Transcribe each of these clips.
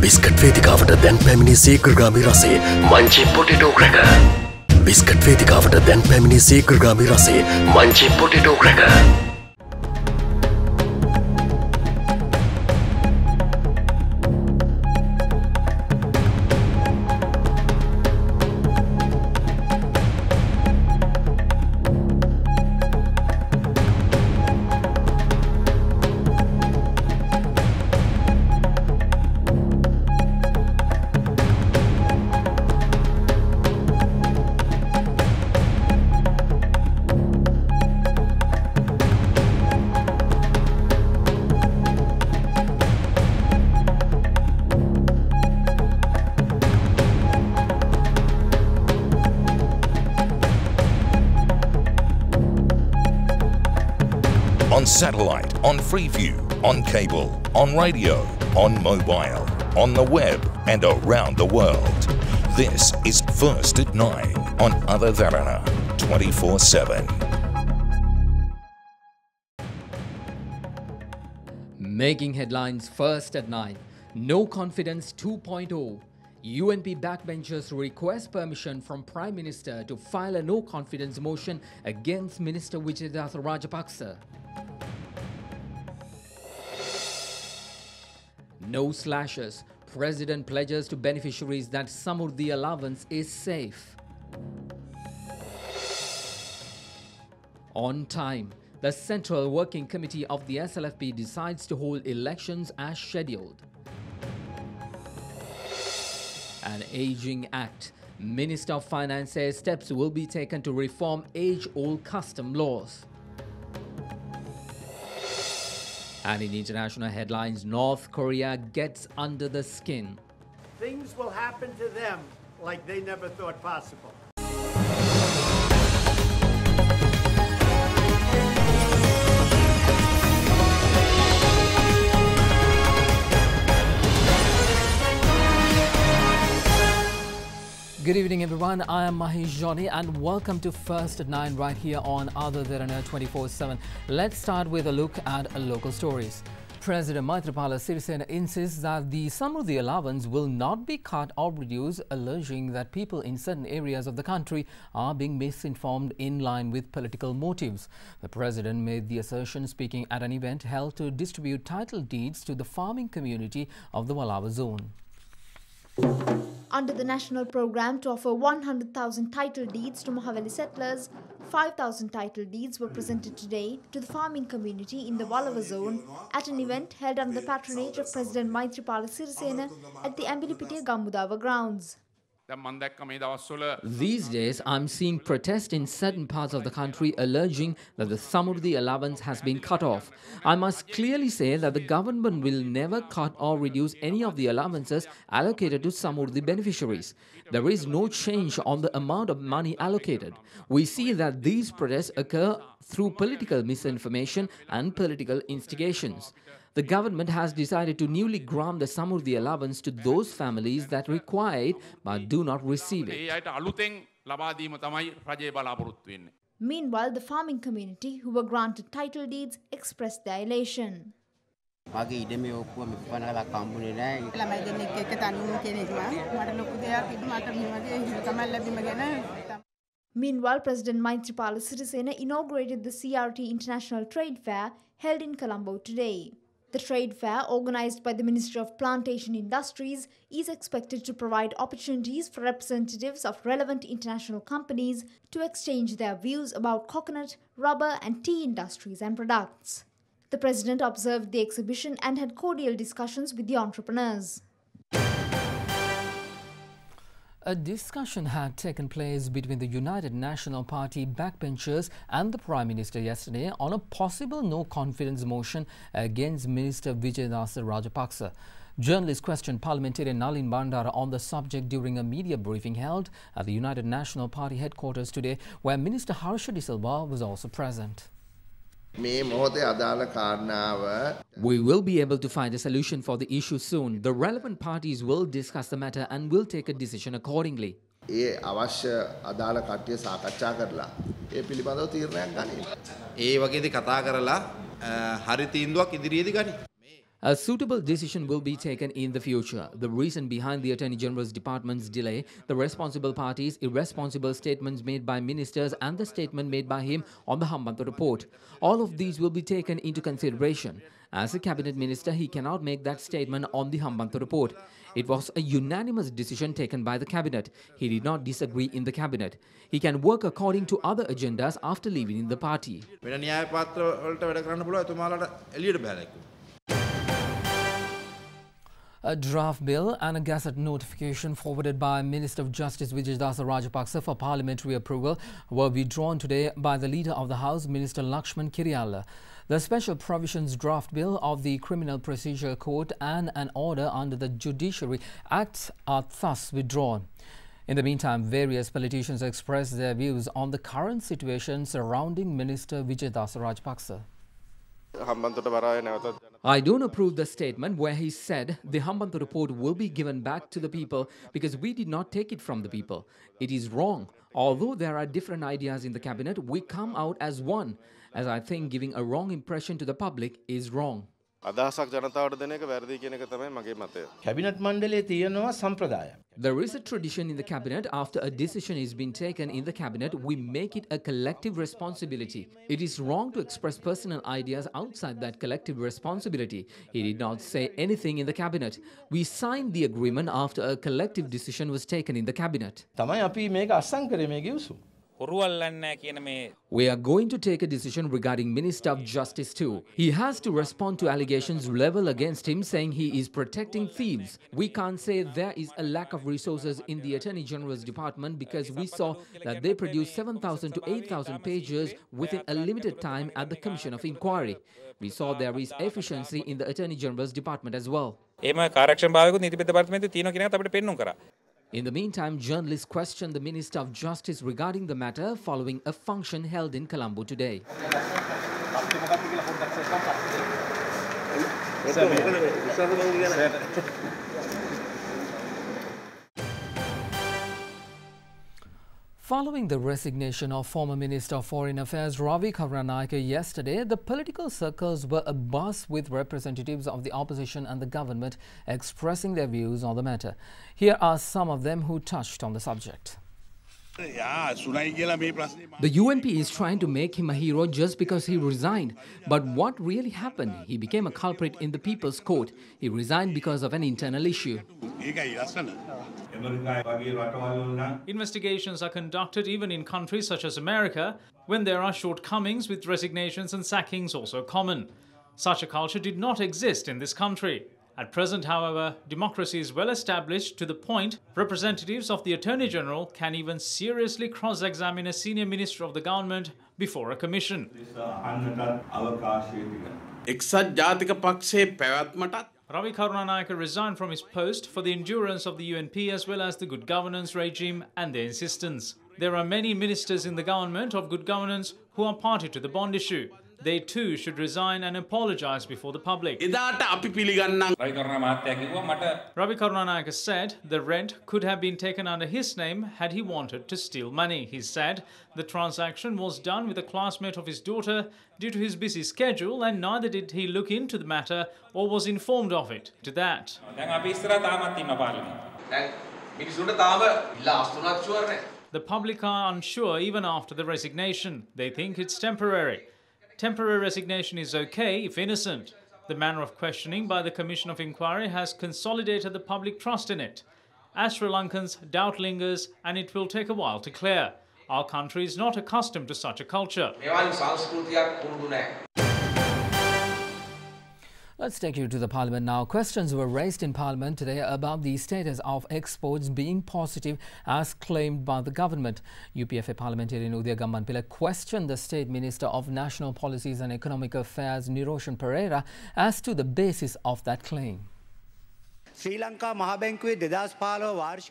Biscuit වේදිකාවට දැන් පැමිණි සීඝ්‍රගාමී රසයේ Munchee potato cracker. Biscuit වේදිකාවට දැන් පැමිණි සීඝ්‍රගාමී රසයේ Munchee potato cracker. On satellite, on Freeview, on cable, on radio, on mobile, on the web and around the world. This is First at 9 on Adira 24/7. Making headlines first at 9. No confidence 2.0. UNP backbenchers request permission from Prime Minister to file a no confidence motion against Minister Vijayadasa Rajapaksa. No slashes. President pledges to beneficiaries that Samurdhi allowance is safe. On time. The Central Working Committee of the SLFP decides to hold elections as scheduled. An Aging Act. Minister of Finance says steps will be taken to reform age-old custom laws. And in international headlines, North Korea gets under the skin. Things will happen to them like they never thought possible. Good evening everyone, I am Mahesh Johnny and welcome to First at 9 right here on Adira 24/7. Let's start with a look at local stories. President Maithripala Sirisena insists that the Samurdhi allowance will not be cut or reduced, alleging that people in certain areas of the country are being misinformed in line with political motives. The president made the assertion speaking at an event held to distribute title deeds to the farming community of the Walava zone. Under the national program to offer 100,000 title deeds to Mahaveli settlers, 5,000 title deeds were presented today to the farming community in the Walava zone at an event held under the patronage of President Maithripala Sirisena at the Ambilipitiya Gammudawa grounds. These days, I'm seeing protests in certain parts of the country alleging that the Samurdhi allowance has been cut off. I must clearly say that the government will never cut or reduce any of the allowances allocated to Samurdhi beneficiaries. There is no change on the amount of money allocated. We see that these protests occur through political misinformation and political instigations. The government has decided to newly grant the Samurdhi allowance to those families that require it but do not receive it. Meanwhile, the farming community who were granted title deeds expressed their elation. Meanwhile, President Maithripala Sirisena inaugurated the CRT International Trade Fair held in Colombo today. The trade fair, organized by the Ministry of Plantation Industries, is expected to provide opportunities for representatives of relevant international companies to exchange their views about coconut, rubber and tea industries and products. The President observed the exhibition and had cordial discussions with the entrepreneurs. A discussion had taken place between the United National Party backbenchers and the Prime Minister yesterday on a possible no-confidence motion against Minister Vijayadasa Rajapaksa. Journalists questioned parliamentarian Nalin Bandara on the subject during a media briefing held at the United National Party headquarters today, where Minister Harsha De Silva was also present. We will be able to find a solution for the issue soon. The relevant parties will discuss the matter and will take a decision accordingly. A suitable decision will be taken in the future. The reason behind the Attorney General's department's delay, the responsible parties' irresponsible statements made by ministers and the statement made by him on the Hambantota report. All of these will be taken into consideration. As a cabinet minister, he cannot make that statement on the Hambantota report. It was a unanimous decision taken by the cabinet. He did not disagree in the cabinet. He can work according to other agendas after leaving the party. A draft bill and a gazette notification forwarded by Minister of Justice Vijayadasa Rajapaksa for parliamentary approval were withdrawn today by the Leader of the House, Minister Lakshman Kiriyalla. The Special Provisions Draft Bill of the Criminal Procedure Code and an order under the Judiciary Act are thus withdrawn. In the meantime, various politicians expressed their views on the current situation surrounding Minister Vijayadasa Rajapaksa. I don't approve the statement where he said the Hambantota report will be given back to the people because we did not take it from the people. It is wrong. Although there are different ideas in the cabinet, we come out as one, as I think giving a wrong impression to the public is wrong. Cabinet Mandale තියනවා සම්ප්‍රදාය. There is a tradition in the cabinet. After a decision is being taken in the cabinet, we make it a collective responsibility. It is wrong to express personal ideas outside that collective responsibility. He did not say anything in the cabinet. We signed the agreement after a collective decision was taken in the cabinet. තමයි අපි මේක අත්සන් කරේ මේ ගිවිසුම. We are going to take a decision regarding Minister of Justice too. He has to respond to allegations leveled against him saying he is protecting thieves. We can't say there is a lack of resources in the Attorney General's department because we saw that they produced 7,000 to 8,000 pages within a limited time at the Commission of Inquiry. We saw there is efficiency in the Attorney General's department as well. In the meantime, journalists questioned the Minister of Justice regarding the matter following a function held in Colombo today. Following the resignation of former Minister of Foreign Affairs Ravi Karunanayake yesterday, the political circles were abuzz with representatives of the opposition and the government expressing their views on the matter. Here are some of them who touched on the subject. The UNP is trying to make him a hero just because he resigned. But what really happened? He became a culprit in the People's Court. He resigned because of an internal issue. Investigations are conducted even in countries such as America, when there are shortcomings with resignations and sackings also common. Such a culture did not exist in this country. At present, however, democracy is well established to the point representatives of the Attorney General can even seriously cross-examine a senior minister of the government before a commission. Ravi Karunanayake resigned from his post for the endurance of the UNP as well as the good governance regime and their insistence. There are many ministers in the government of good governance who are party to the bond issue. They too should resign and apologize before the public. Ravi Karunanayake said the rent could have been taken under his name had he wanted to steal money. He said the transaction was done with a classmate of his daughter due to his busy schedule, and neither did he look into the matter or was informed of it. To that, the public are unsure even after the resignation. They think it's temporary. Temporary resignation is okay if innocent. The manner of questioning by the Commission of Inquiry has consolidated the public trust in it. As Sri Lankans, doubt lingers and it will take a while to clear. Our country is not accustomed to such a culture. Let's take you to the Parliament now. Questions were raised in Parliament today about the status of exports being positive as claimed by the government. UPFA parliamentarian Udaya Gammanpila questioned the State Minister of National Policies and Economic Affairs Niroshan Pereira as to the basis of that claim.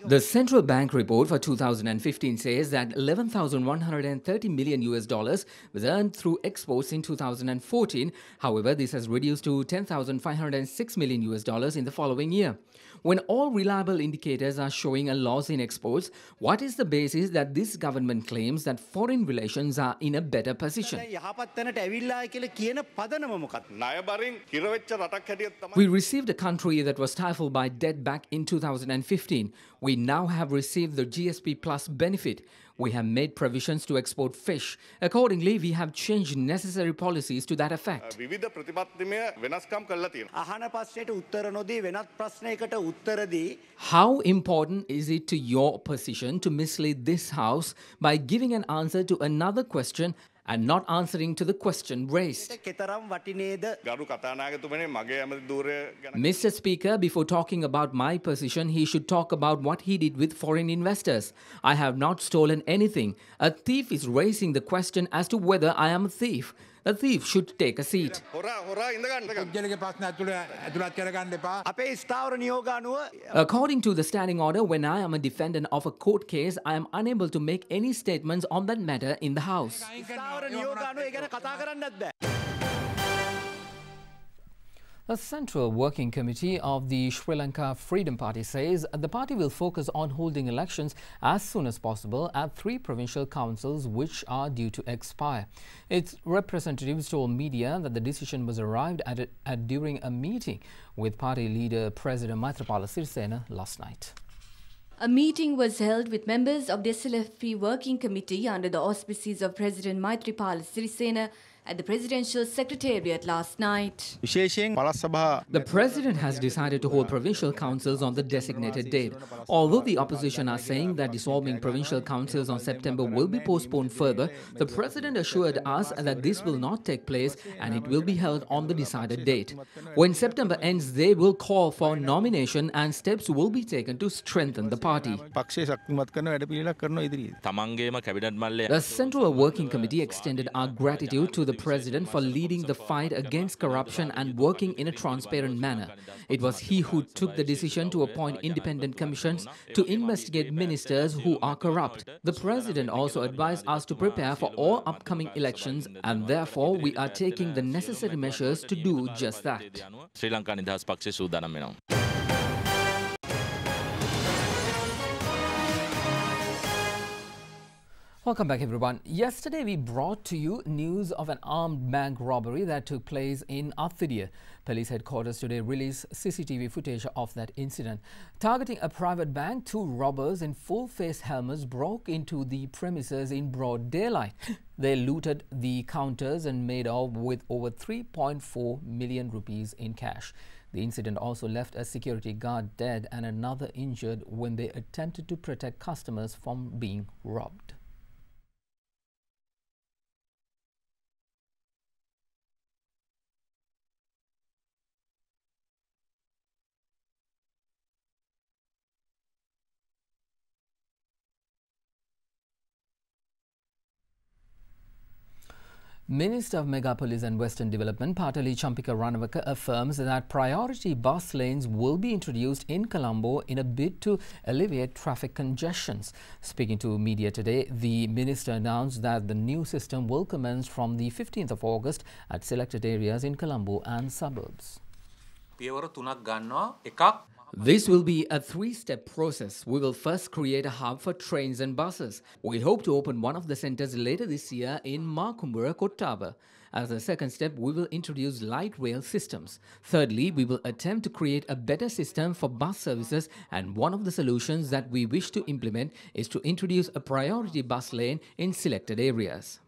The central bank report for 2015 says that $11,130 million was earned through exports in 2014. However, this has reduced to $10,506 million in the following year. When all reliable indicators are showing a loss in exports, what is the basis that this government claims that foreign relations are in a better position? We received a country that was stifled by debt back in 2015. We now have received the GSP Plus benefit. We have made provisions to export fish. Accordingly, we have changed necessary policies to that effect. How important is it to your position to mislead this House by giving an answer to another question and not answering to the question raised? Mr. Speaker, before talking about my position, he should talk about what he did with foreign investors. I have not stolen anything. A thief is raising the question as to whether I am a thief. The thief should take a seat. According to the standing order, when I am a defendant of a court case, I am unable to make any statements on that matter in the House. The Central Working Committee of the Sri Lanka Freedom Party says the party will focus on holding elections as soon as possible at 3 provincial councils which are due to expire. Its representatives told media that the decision was arrived at during a meeting with party leader President Maithripala Sirisena last night. A meeting was held with members of the SLFP Working Committee under the auspices of President Maithripala Sirisena at the Presidential Secretariat last night. The President has decided to hold provincial councils on the designated date. Although the opposition are saying that dissolving provincial councils on September will be postponed further, the President assured us that this will not take place and it will be held on the decided date. When September ends, they will call for nomination and steps will be taken to strengthen the party. The Central Working Committee extended our gratitude to the President for leading the fight against corruption and working in a transparent manner. It was he who took the decision to appoint independent commissions to investigate ministers who are corrupt. The President also advised us to prepare for all upcoming elections, and therefore we are taking the necessary measures to do just that. Welcome back, everyone. Yesterday, we brought to you news of an armed bank robbery that took place in Adira. Police headquarters today released CCTV footage of that incident. Targeting a private bank, 2 robbers in full-face helmets broke into the premises in broad daylight. They looted the counters and made off with over 3.4 million rupees in cash. The incident also left a security guard dead and another injured when they attempted to protect customers from being robbed. Minister of Megapolis and Western Development, Patali Champika Ranawaka, affirms that priority bus lanes will be introduced in Colombo in a bid to alleviate traffic congestions. Speaking to media today, the minister announced that the new system will commence from the 15th of August at selected areas in Colombo and suburbs. This will be a 3-step process. We will first create a hub for trains and buses. We hope to open one of the centres later this year in Markumbura, Kottaba. As a second step, we will introduce light rail systems. Thirdly, we will attempt to create a better system for bus services, and one of the solutions that we wish to implement is to introduce a priority bus lane in selected areas.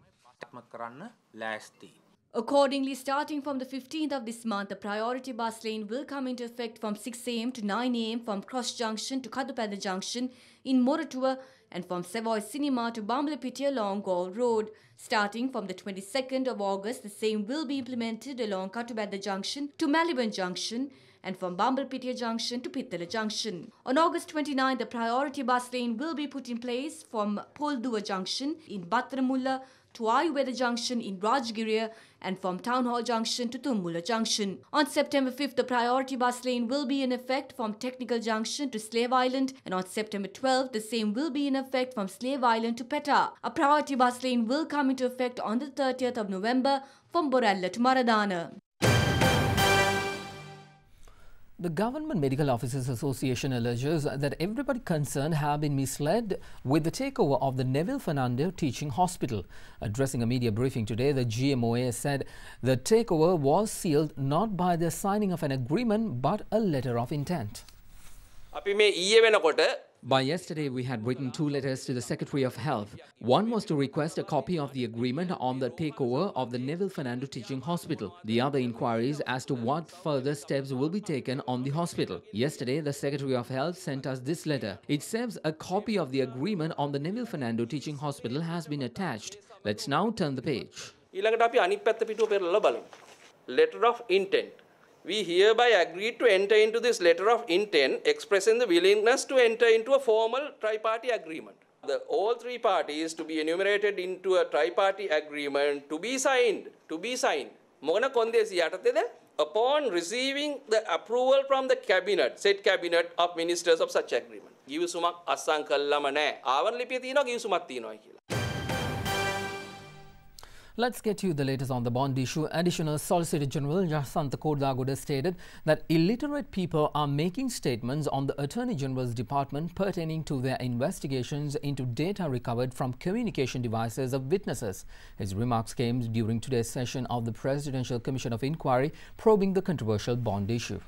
Accordingly, starting from the 15th of this month, the priority bus lane will come into effect from 6 am to 9 am from Cross Junction to Kadupada Junction in Moratua and from Savoy Cinema to Bambalapiti along Gaul Road. Starting from the 22nd of August, the same will be implemented along Katubada Junction to Maliban Junction and from Bambalapitiya Junction to Pittala Junction. On August 29, the priority bus lane will be put in place from Polduwa Junction in Batramulla to Ayurveda Junction in Rajgiriya and from Town Hall Junction to Tummula Junction. On September 5th, the priority bus lane will be in effect from Technical Junction to Slave Island, and on September 12th, the same will be in effect from Slave Island to Petta. A priority bus lane will come into effect on the 30th of November from Borella to Maradana. The Government Medical Officers Association alleges that everybody concerned have been misled with the takeover of the Neville Fernando Teaching Hospital. Addressing a media briefing today, the GMOAS said the takeover was sealed not by the signing of an agreement but a letter of intent. By yesterday, we had written 2 letters to the Secretary of Health. One was to request a copy of the agreement on the takeover of the Neville Fernando Teaching Hospital. The other inquiries as to what further steps will be taken on the hospital. Yesterday, the Secretary of Health sent us this letter. It says a copy of the agreement on the Neville Fernando Teaching Hospital has been attached. Let's now turn the page. Letter of intent. We hereby agree to enter into this letter of intent, expressing the willingness to enter into a formal tri-party agreement. All 3 parties to be enumerated into a tri-party agreement to be signed. Mogana kondesi yatateda upon receiving the approval from the cabinet, said cabinet of ministers of such agreement. Givsumak assang kallama naha. Awan lipiya tiyනවා givsumak tiyනවා කියලා. Let's get you the latest on the bond issue. Additional Solicitor General Jasanta Kodaguda stated that illiterate people are making statements on the Attorney General's department pertaining to their investigations into data recovered from communication devices of witnesses. His remarks came during today's session of the Presidential Commission of Inquiry probing the controversial bond issue.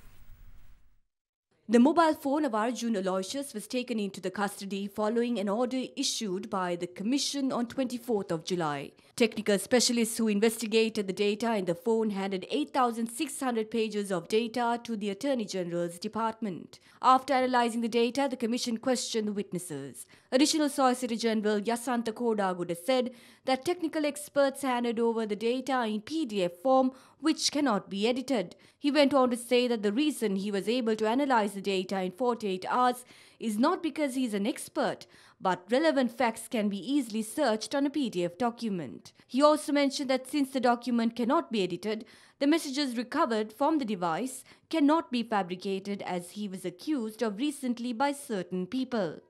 The mobile phone of Arjun Aloysius was taken into the custody following an order issued by the Commission on 24th of July. Technical specialists who investigated the data in the phone handed 8,600 pages of data to the Attorney General's department. After analysing the data, the Commission questioned the witnesses. Additional Solicitor General Jasanta Kodaguda said that technical experts handed over the data in PDF form which cannot be edited. He went on to say that the reason he was able to analyse the data in 48 hours is not because he is an expert, but relevant facts can be easily searched on a PDF document. He also mentioned that since the document cannot be edited, the messages recovered from the device cannot be fabricated as he was accused of recently by certain people.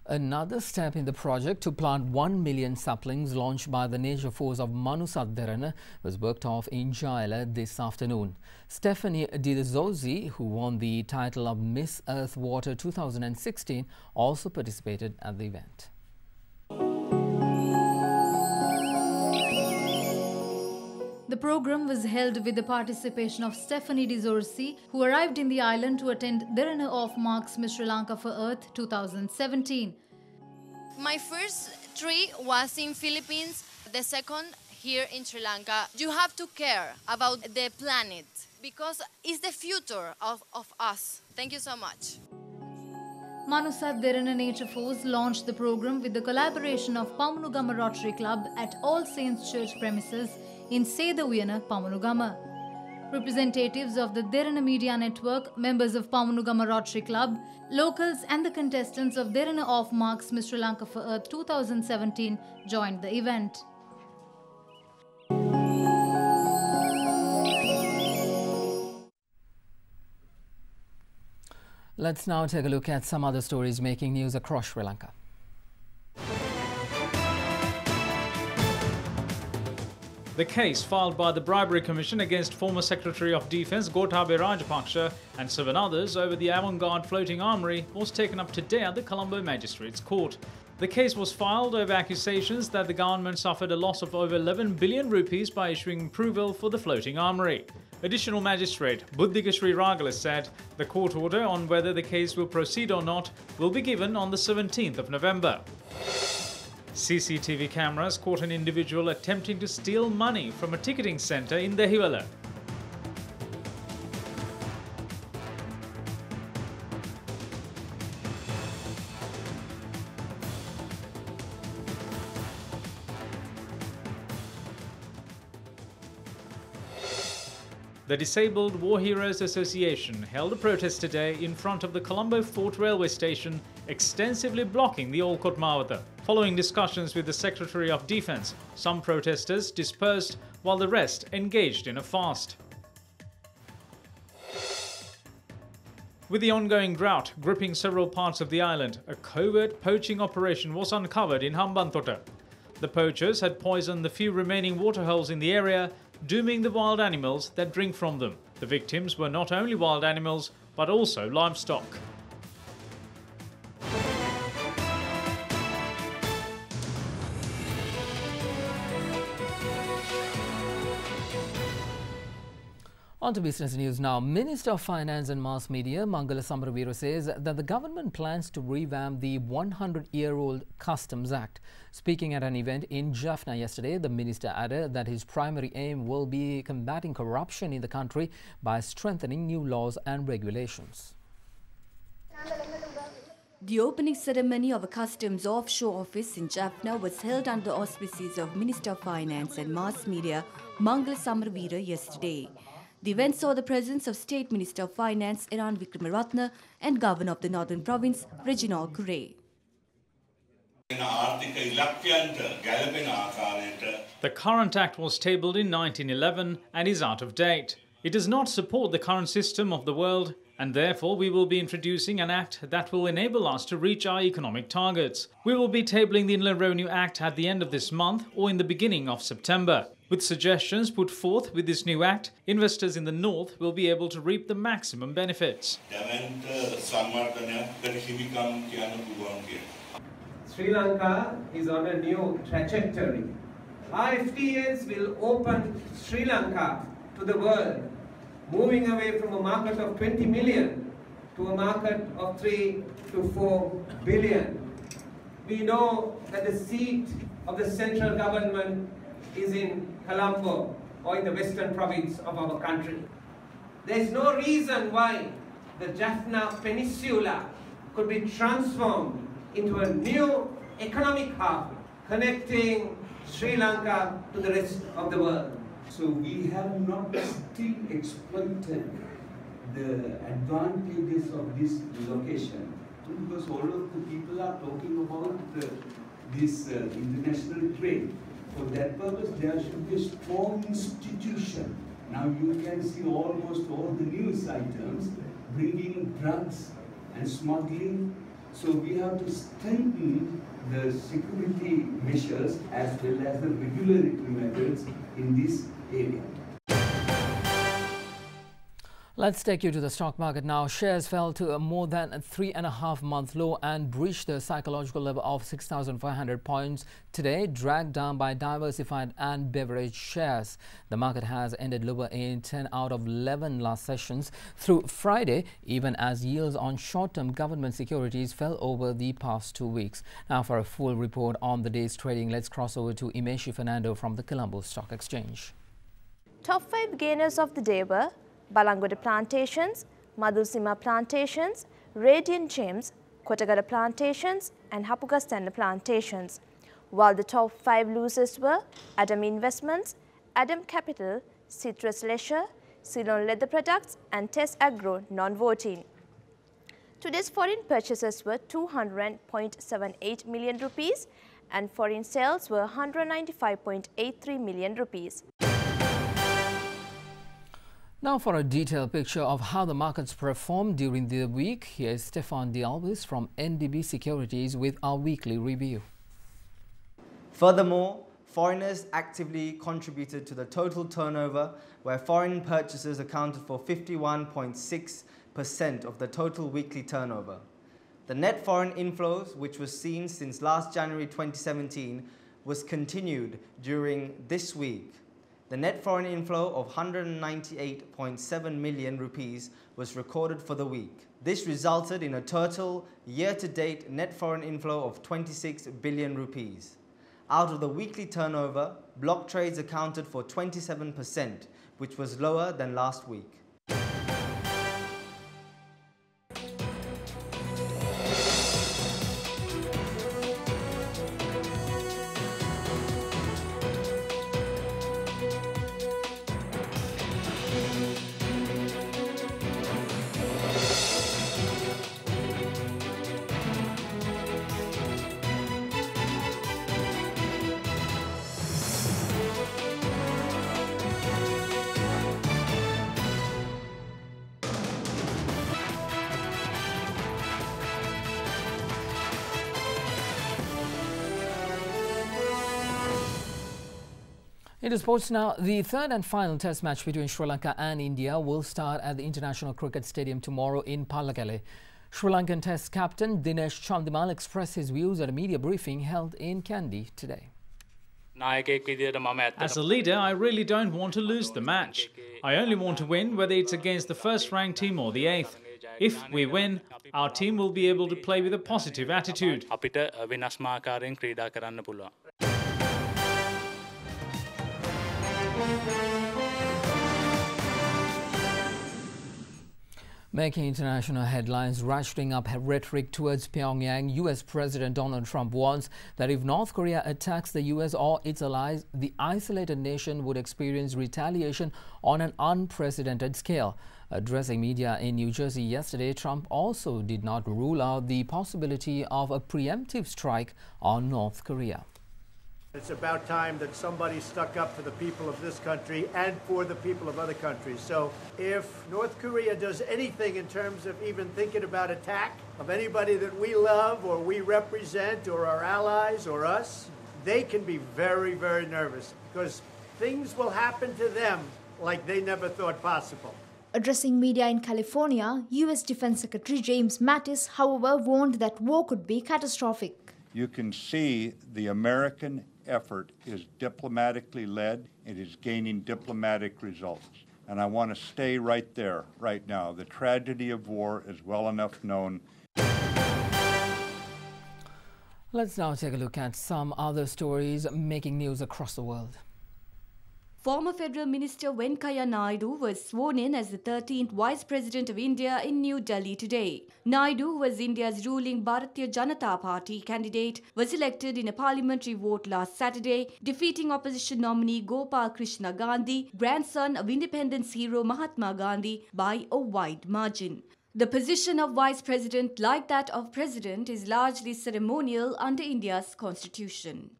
Another step in the project to plant 1 million saplings launched by the Nature Force of Derana was worked off in Jaila this afternoon. Stephanie Zozi, who won the title of Miss Earth Water 2016, also participated at the event. The program was held with the participation of Stephanie Zozi, who arrived in the island to attend Derana of Mark's Miss Sri Lanka for Earth 2017. My first tree was in Philippines, the second here in Sri Lanka. You have to care about the planet because it's the future of us. Thank you so much. Manusat Derana Nature Force launched the program with the collaboration of Pamunugama Rotary Club at All Saints Church premises in Sedavuyana, Pamunugama. Representatives of the Derana Media Network, members of Pamunugama Rotary Club, locals and the contestants of Derana of Mark's Miss Sri Lanka for Earth 2017 joined the event. Let's now take a look at some other stories making news across Sri Lanka. The case filed by the Bribery Commission against former Secretary of Defence Gotabaya Rajapaksa and 7 others over the avant-garde floating armoury was taken up today at the Colombo Magistrates Court. The case was filed over accusations that the government suffered a loss of over 11 billion rupees by issuing approval for the floating armoury. Additional Magistrate Buddhika Sri Ragala said the court order on whether the case will proceed or not will be given on the 17th of November. CCTV cameras caught an individual attempting to steal money from a ticketing centre in Dehiwala. The Disabled War Heroes Association held a protest today in front of the Colombo Fort Railway Station, extensively blocking the Olcott Mawatha. Following discussions with the Secretary of Defence, some protesters dispersed while the rest engaged in a fast. With the ongoing drought gripping several parts of the island, a covert poaching operation was uncovered in Hambantota. The poachers had poisoned the few remaining waterholes in the area, dooming the wild animals that drink from them. The victims were not only wild animals, but also livestock. On to business news now. Minister of Finance and Mass Media, Mangala Samaraveera, says that the government plans to revamp the 100-year-old Customs Act. Speaking at an event in Jaffna yesterday, the minister added that his primary aim will be combating corruption in the country by strengthening new laws and regulations. The opening ceremony of a customs offshore office in Jaffna was held under the auspices of Minister of Finance and Mass Media, Mangala Samaraveera, yesterday. The event saw the presence of State Minister of Finance, Eran Wickramaratne, and Governor of the Northern Province, Reginald Curray. The current act was tabled in 1911 and is out of date. It does not support the current system of the world, and therefore we will be introducing an act that will enable us to reach our economic targets. We will be tabling the Inland Revenue Act at the end of this month or in the beginning of September. With suggestions put forth with this new act, investors in the north will be able to reap the maximum benefits. Sri Lanka is on a new trajectory. Our FTAs will open Sri Lanka to the world, moving away from a market of 20 million to a market of 3 to 4 billion. We know that the seat of the central government is in Colombo or in the western province of our country. There is no reason why the Jaffna Peninsula could be transformed into a new economic hub connecting Sri Lanka to the rest of the world. So we have not still exploited the advantages of this location, because all of the people are talking about this international trade. For that purpose, there should be a strong institution. Now you can see almost all the news items bringing drugs and smuggling. So we have to strengthen the security measures as well as the regulatory methods in this area. Let's take you to the stock market now. Shares fell to a more than a 3.5-month low and breached the psychological level of 6,500 points today, dragged down by diversified and beverage shares. The market has ended lower in 10 out of 11 last sessions through Friday, even as yields on short-term government securities fell over the past 2 weeks. Now, for a full report on the day's trading, let's cross over to Imeshi Fernando from the Colombo Stock Exchange. Top 5 gainers of the day were Balangoda Plantations, Madhusima Plantations, Radiant Gems, Kotagada Plantations and Hapugastana Plantations, while the top 5 losers were Adam Investments, Adam Capital, Citrus Leisure, Ceylon Leather Products and Tess Agro non-voting. Today's foreign purchases were 200.78 million rupees and foreign sales were 195.83 million rupees. Now for a detailed picture of how the markets performed during the week, here is Stefan D'Alvis from NDB Securities with our weekly review. Furthermore, foreigners actively contributed to the total turnover, where foreign purchases accounted for 51.6% of the total weekly turnover. The net foreign inflows, which was seen since last January 2017, was continued during this week. The net foreign inflow of 198.7 million rupees was recorded for the week. This resulted in a total year-to-date net foreign inflow of 26 billion rupees. Out of the weekly turnover, block trades accounted for 27%, which was lower than last week. Into sports now. The third and final test match between Sri Lanka and India will start at the International Cricket Stadium tomorrow in Pallekele. Sri Lankan Test captain Dinesh Chandimal expressed his views at a media briefing held in Kandy today. As a leader, I really don't want to lose the match. I only want to win, whether it's against the first-ranked team or the 8th. If we win, our team will be able to play with a positive attitude. Making international headlines, ratcheting up rhetoric towards Pyongyang, US President Donald Trump warns that if North Korea attacks the US or its allies, the isolated nation would experience retaliation on an unprecedented scale. Addressing media in New Jersey yesterday, Trump also did not rule out the possibility of a preemptive strike on North Korea. It's about time that somebody stuck up for the people of this country and for the people of other countries. So if North Korea does anything in terms of even thinking about attack of anybody that we love or we represent or our allies or us, they can be very, very nervous because things will happen to them like they never thought possible. Addressing media in California, US Defense Secretary James Mattis, however, warned that war could be catastrophic. You can see the American effort is diplomatically led. It is gaining diplomatic results. And I want to stay right there, right now. The tragedy of war is well enough known. Let's now take a look at some other stories making news across the world. Former Federal Minister Venkaiah Naidu was sworn in as the 13th Vice President of India in New Delhi today. Naidu, who was India's ruling Bharatiya Janata Party candidate, was elected in a parliamentary vote last Saturday, defeating opposition nominee Gopal Krishna Gandhi, grandson of independence hero Mahatma Gandhi, by a wide margin. The position of Vice President, like that of President, is largely ceremonial under India's constitution.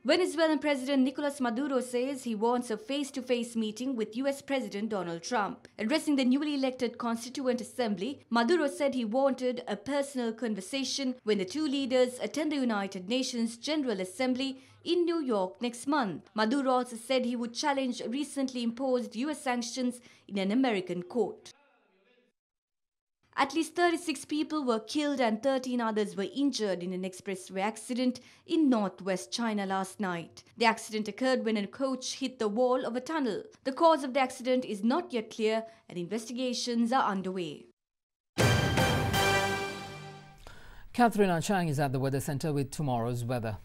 Venezuelan President Nicolas Maduro says he wants a face-to-face meeting with US President Donald Trump. Addressing the newly elected Constituent Assembly, Maduro said he wanted a personal conversation when the two leaders attend the United Nations General Assembly in New York next month. Maduro also said he would challenge recently imposed US sanctions in an American court. At least 36 people were killed and 13 others were injured in an expressway accident in northwest China last night. The accident occurred when a coach hit the wall of a tunnel. The cause of the accident is not yet clear and investigations are underway. Katharina Chang is at the Weather Centre with tomorrow's weather.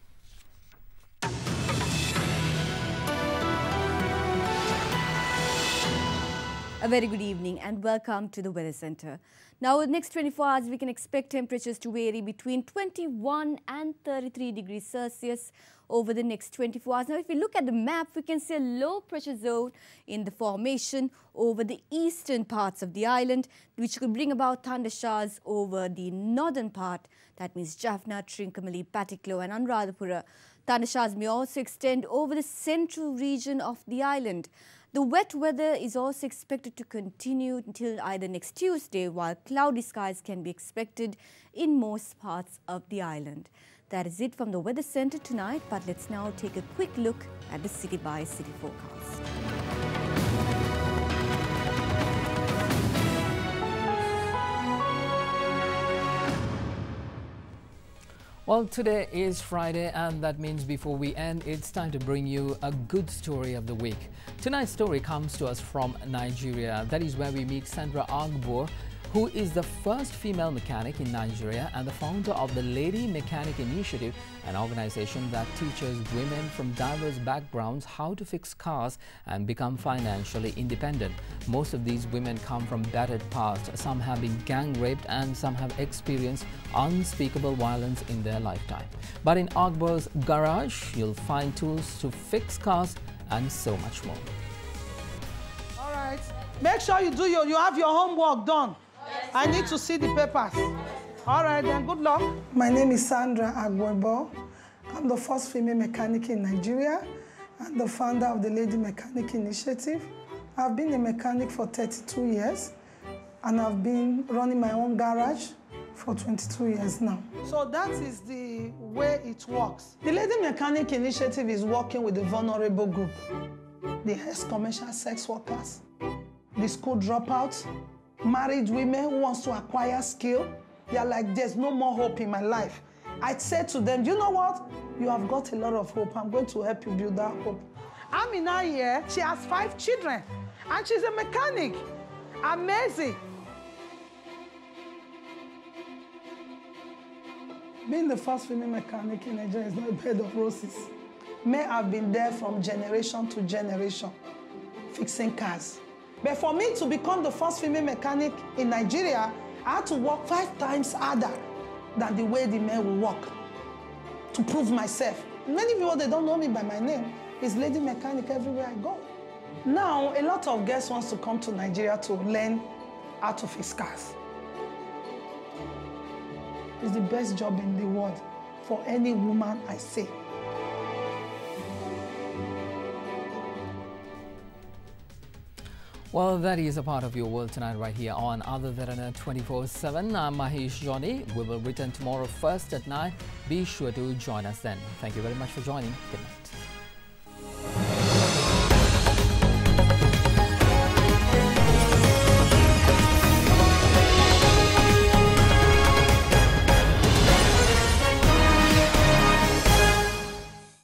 A very good evening and welcome to the Weather Centre. Now, in the next 24 hours, we can expect temperatures to vary between 21 and 33 degrees Celsius over the next 24 hours. Now, if we look at the map, we can see a low pressure zone in the formation over the eastern parts of the island, which could bring about thunder showers over the northern part. That means Jaffna, Trincomalee, Patticlow and Anuradhapura. Thunder showers may also extend over the central region of the island. The wet weather is also expected to continue until either next Tuesday, while cloudy skies can be expected in most parts of the island. That is it from the Weather Centre tonight, but let's now take a quick look at the City by City forecast. Well, today is Friday, and that means before we end, it's time to bring you a good story of the week. Tonight's story comes to us from Nigeria. That is where we meet Sandra Agbor, who is the first female mechanic in Nigeria and the founder of the Lady Mechanic Initiative, an organization that teaches women from diverse backgrounds how to fix cars and become financially independent. Most of these women come from battered past. Some have been gang raped and some have experienced unspeakable violence in their lifetime. But in Agbor's garage, you'll find tools to fix cars and so much more. All right. Make sure you have your homework done. Yes, I need to see the papers. All right, then, good luck. My name is Sandra Agbor. I'm the first female mechanic in Nigeria and the founder of the Lady Mechanic Initiative. I've been a mechanic for 32 years, and I've been running my own garage for 22 years now. So that is the way it works. The Lady Mechanic Initiative is working with the vulnerable group, the ex-commercial sex workers, the school dropouts, married women who wants to acquire skill. They are like, there's no more hope in my life. I said to them, you know what? You have got a lot of hope. I'm going to help you build that hope. Amina here, she has 5 children, and she's a mechanic. Amazing. Being the first female mechanic in Nigeria is not a bed of roses. Men have been there from generation to generation, fixing cars. But for me to become the first female mechanic in Nigeria, I had to work 5 times harder than the way the men will work to prove myself. Many people, they don't know me by my name. It's Lady Mechanic everywhere I go. Now, a lot of girls want to come to Nigeria to learn how to fix cars. It's the best job in the world for any woman, I say. Well, that is a part of your world tonight right here on Other Derana 24/7. I'm Mahesh Johnny. We will return tomorrow first at 9. Be sure to join us then. Thank you very much for joining. Good night.